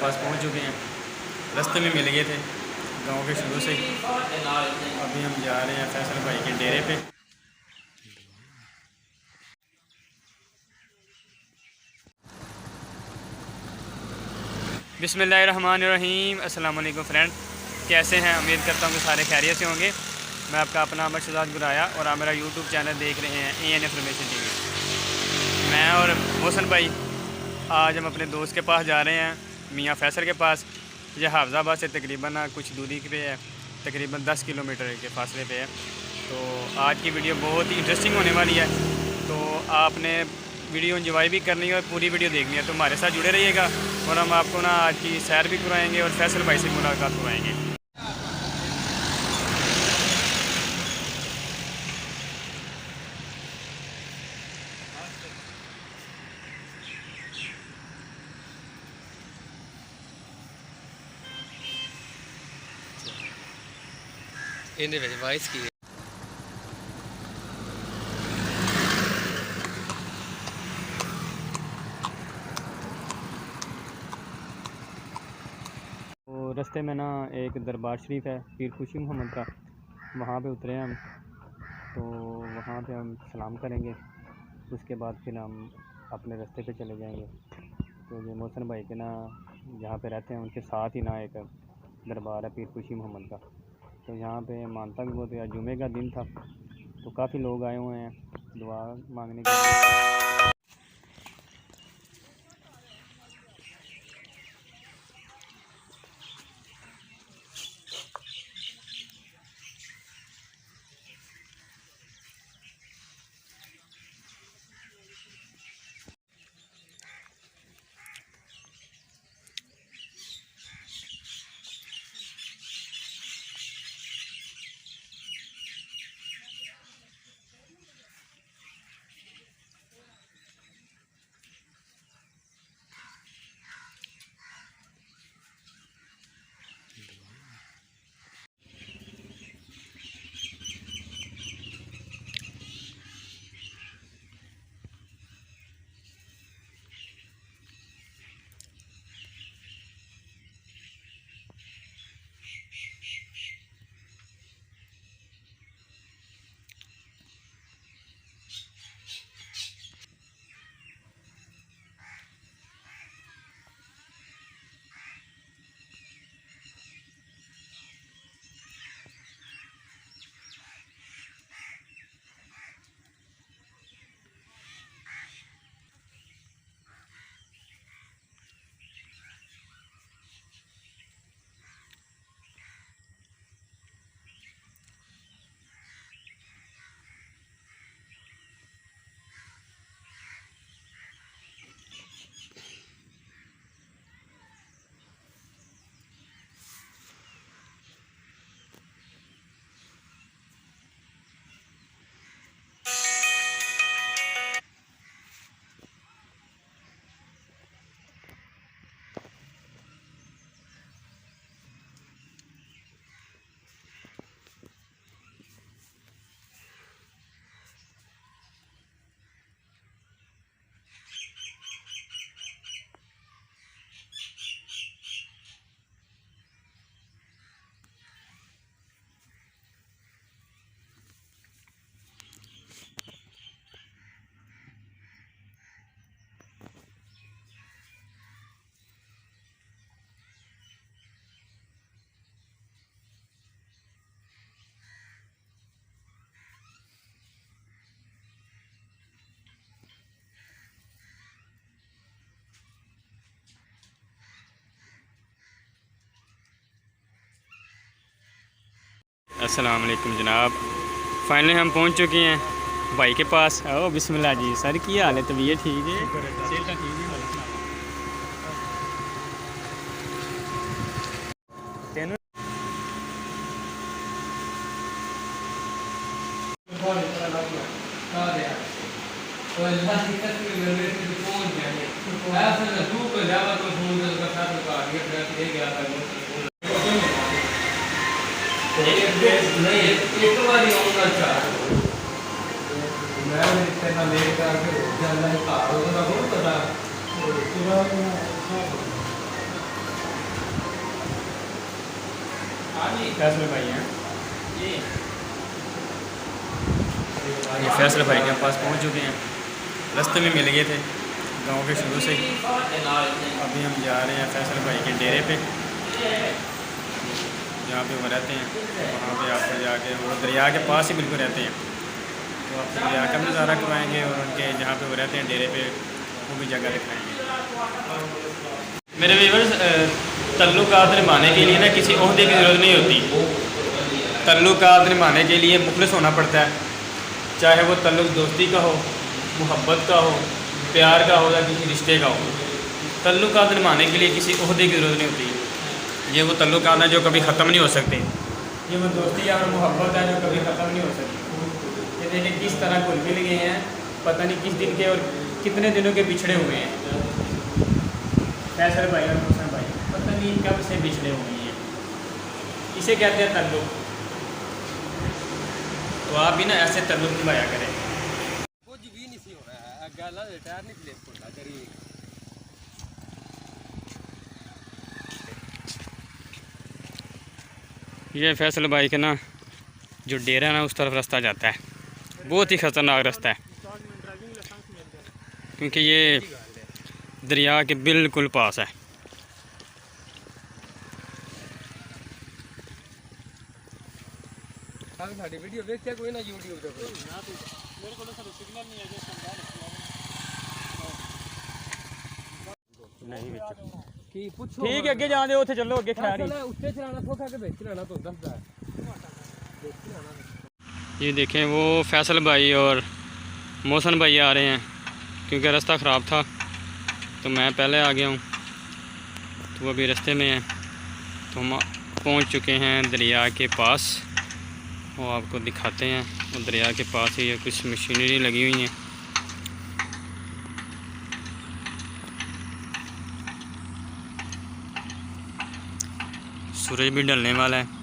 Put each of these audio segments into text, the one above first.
पास पहुंच चुके हैं। रास्ते में मिल गए थे गांव के शुरू से ही। अभी हम जा रहे हैं फैसल भाई के डेरे पे। बिस्मिल्लाहिर्रहमानिर्रहीम। अस्सलाम वालेकुम फ्रेंड, कैसे हैं? उम्मीद करता हूँ कि सारे खैरियत से होंगे। मैं आपका अपना अमर शहजाद गुराया और आप मेरा यूट्यूब चैनल देख रहे हैं AN इन्फॉर्मेशन TV। मैं और मोहसन भाई आज हम अपने दोस्त के पास जा रहे हैं, मियाँ फैसल के पास। यह हाफजाबाद से तकरीबन कुछ दूरी पे है, तकरीबन 10 किलोमीटर के फासले पे है। तो आज की वीडियो बहुत ही इंटरेस्टिंग होने वाली है, तो आपने वीडियो एंजॉय भी करनी है और पूरी वीडियो देखनी है, तो हमारे साथ जुड़े रहिएगा। और हम आपको ना आज की सैर भी कराएंगे और फैसल भाई से मुलाकात करवाएंगे। ਇਹਦੇ ਵਿੱਚ ਵਾਇਸ ਕੀ ਹੈ? तो रास्ते में ना एक दरबार शरीफ है पीर खुशी मोहम्मद का, वहाँ पे उतरे हम। तो वहाँ पे हम सलाम करेंगे, उसके बाद फिर हम अपने रास्ते पे चले जाएंगे। तो ये मोहसन भाई के ना जहाँ पे रहते हैं उनके साथ ही ना एक दरबार है पीर खुशी मोहम्मद का। तो यहाँ पे मानता भी बहुत है। जुमे का दिन था तो काफ़ी लोग आए हुए हैं दुआ मांगने के लिए। अस्सलाम वालेकुम जनाब, फाइनली हम पहुंच चुके हैं भाई के पास। ओ बिस्मिल्लाह जी। सर की हाल है? तबीयत ठीक है? तेनों ਇੱਕ ਵਾਰੀ ਆਉਣਾ ਚਾਹ ਮੈਂ ਤੇ ਨਾਲ ਲੈ ਕੇ ਜਾਂਦਾ ਹੈ ਘਰ ਉਹਦਾ ਬਹੁਤ ਪਤਾ फैसल भाई हैं, ये फैसल भाई के पास पहुंच चुके हैं। रास्ते में मिल गए थे गांव के शुरू से ही। अभी हम जा रहे हैं फैसल भाई के डेरे पे, जहाँ पे वो रहते हैं। वहाँ पे आपको जाके, वो दरिया के पास ही बिल्कुल रहते हैं, तो आपको दरिया का भी नज़ारा करवाएँगे और उनके जहाँ पे वो रहते हैं डेरे पे वो भी जगह दिखाएँगे। मेरे व्यूअर्स, तल्लुकात निभाने के लिए ना किसी ओहदे की ज़रूरत नहीं होती। तल्लुकात निभाने के लिए मुखलिस होना पड़ता है, चाहे वो तल्लुक दोस्ती का हो, मोहब्बत का हो, प्यार का हो या किसी रिश्ते का हो। तल्लुकात निभाने के लिए किसी ओहदे की ज़रूरत नहीं होती। ये वो तल्लुकात हैं जो कभी ख़त्म नहीं हो सकते। ये वो दोस्ती और मोहब्बत है जो कभी ख़त्म नहीं हो सकती। ये देखिए किस तरह घुल मिल गए हैं, पता नहीं किस दिन के और कितने दिनों के बिछड़े हुए हैं। फैसल भाई और मोहसन भाई पता नहीं कब से बिछड़े हुए हैं। इसे कहते हैं तल्लुक। तो आप भी ना ऐसे तल्लुक निभाया करें। कुछ भी नहीं सी हो रहा है, गाला टायर नहीं स्लिप होता करी। ये फैसल भाई के ना जो डेरा है ना, उस तरफ रास्ता जाता है। बहुत ही ख़तरनाक रास्ता है, क्योंकि ये दरिया के बिल्कुल पास है। साडी वीडियो देखते कोई ना यूट्यूब पे मेरे को तो सिग्नल नहीं है नहीं कि पूछो ठीक है, अगे जाने उथे चलो, अगे खैर ही। उत्ते चलाना थोड़ा के बेच चलाना तो दसदा है। ये देखें वो फैसल भाई और मोहसन भाई आ रहे हैं, क्योंकि रास्ता ख़राब था तो मैं पहले आ गया हूँ, तो वो अभी रास्ते में है। तो हम पहुँच चुके हैं दरिया के पास, वो आपको दिखाते हैं। और दरिया के पास ही ये कुछ मशीनरी लगी हुई हैं। सूरज भी ढलने वाला है।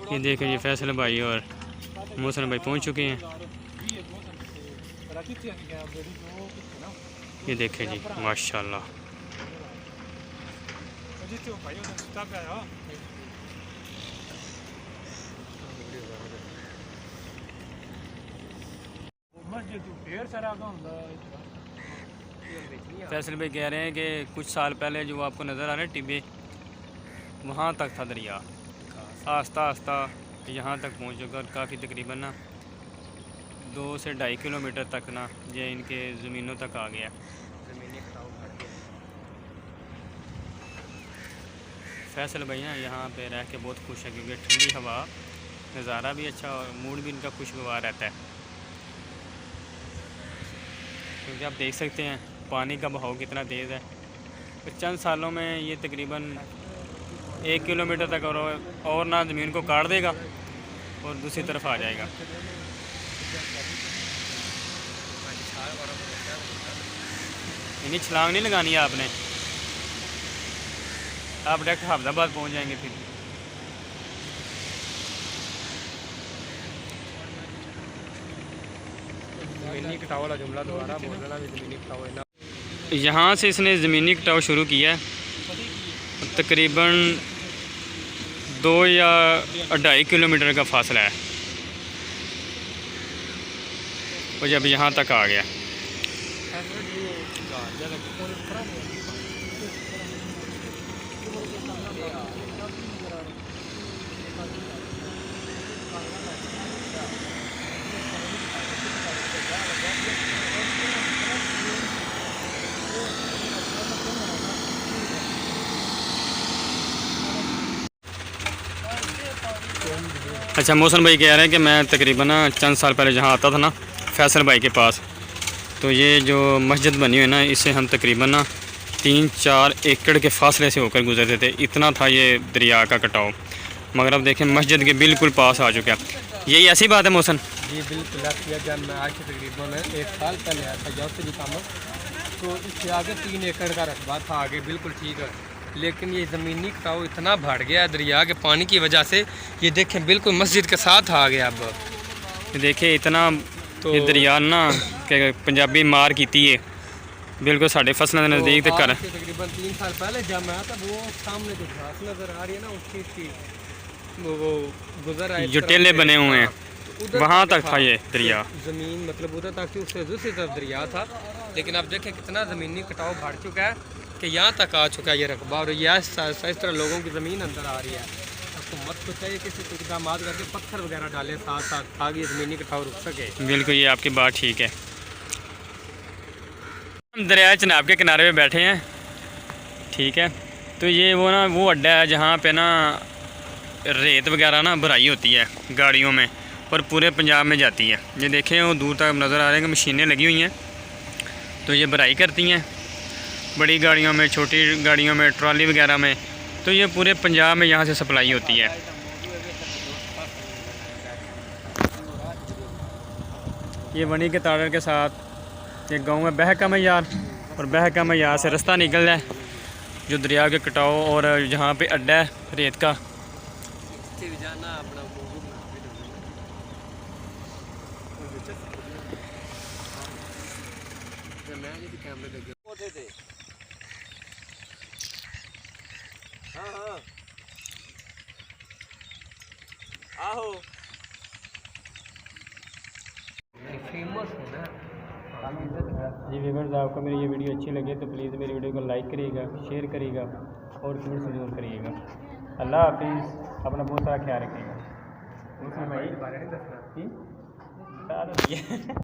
ये देखिए, ये फैसल भाई और मोहसन भाई पहुंच चुके हैं। ये देखें जी, माशाल्लाह। फैसल भाई कह रहे हैं कि कुछ साल पहले जो आपको नज़र आ रहा है टिब्बे, वहाँ तक था दरिया। आस्ता आस्ता यहाँ तक पहुँच चुका और काफ़ी तकरीबन ना 2 से 2.5 किलोमीटर तक ना ये इनके ज़मीनों तक आ गया। फैसल भाई ना यहाँ पे रह के बहुत खुश है, क्योंकि ठंडी हवा, नज़ारा भी अच्छा और मूड भी इनका खुशगवार रहता है। क्योंकि आप देख सकते हैं पानी का बहाव कितना तेज़ है। तो चंद सालों में ये तकरीबन 1 किलोमीटर तक और ना ज़मीन को काट देगा और दूसरी तरफ आ जाएगा। इन्हीं छलांग नहीं लगानी है आपने, आप डायरेक्ट हाफजाबाद पहुंच जाएंगे। फिर ज़मीनी कटाव वाला जुमला दोबारा बोलना भी। ज़मीनी कटाव है ना, यहाँ से इसने ज़मीनी कटाव शुरू किया है। तकरीबन 2 या 2.5 किलोमीटर का फासला है, और जब यहाँ तक आ गया। अच्छा, मोहसन भाई कह रहे हैं कि मैं तकरीबन चंद साल पहले जहाँ आता था ना फैसल भाई के पास, तो ये जो मस्जिद बनी हुई है ना, इससे हम तकरीबन 3-4 एकड़ के फासले से होकर गुजरते थे। इतना था ये दरिया का कटाव। मगर अब देखें मस्जिद के बिल्कुल पास आ चुका है। यही ऐसी बात है मौसम? जी बिल्कुल किया। जब मैं आज से तकरीबन 1 साल पहले आया था जब से भी काम, तो इससे आगे 3 एकड़ का रकबा था, आगे बिल्कुल ठीक है। लेकिन ये ज़मीनी कटाव इतना बढ़ गया है दरिया के पानी की वजह से, ये देखें बिल्कुल मस्जिद के साथ आ गया। अब देखिए इतना तो ये दरिया ना कि पंजाबी मार की है बिल्कुल साढ़े फसलों के नज़दीक तक कर। तकरीबन 3 साल पहले जब मैं आया था, वो सामने जो घास नज़र आ रही है ना, उसकी वो गुजर आए जो टेले बने हुए हैं वहाँ तक था ये दरिया। ज़मीन मतलब उधर तक थी, उससे दूसरी तरफ दरिया था। लेकिन अब देखें कितना ज़मीनी कटाव बढ़ चुका है कि यहाँ तक आ चुका है ये रकबा, और यह इस तरह लोगों की ज़मीन अंदर आ रही है। हुकूमत को चाहिए कि कुछ इकदाम करके पत्थर वगैरह डालें साथ साथ, ताकि ये ज़मीनी कटाव रुक सके। बिल्कुल ये आपकी बात ठीक है। हम दरिया चनाब के किनारे पे बैठे हैं, ठीक है। तो ये वो अड्डा है जहाँ पे ना रेत वगैरह ना भराई होती है गाड़ियों में, और पूरे पंजाब में जाती है। ये देखें वो दूर तक नज़र आ रहे हैं कि मशीनें लगी हुई हैं, तो ये भराई करती हैं बड़ी गाड़ियों में, छोटी गाड़ियों में, ट्रॉली वगैरह में। तो ये पूरे पंजाब में यहाँ से सप्लाई होती है। ये वनी के ताड़र के साथ ये गांव है बहका मैयार, और बहका मैयार से रास्ता निकल रहा है जो दरिया के कटाव और जहाँ पे अड्डा है रेत का। फेमस है ना। जी व्यूअर्स, आपको मेरी ये वीडियो अच्छी लगे तो प्लीज़ मेरी वीडियो को लाइक करिएगा, शेयर करिएगा और कमेंट ज़रूर करिएगा। अल्लाह हाफिज़, अपना बहुत सारा ख्याल रखिएगा।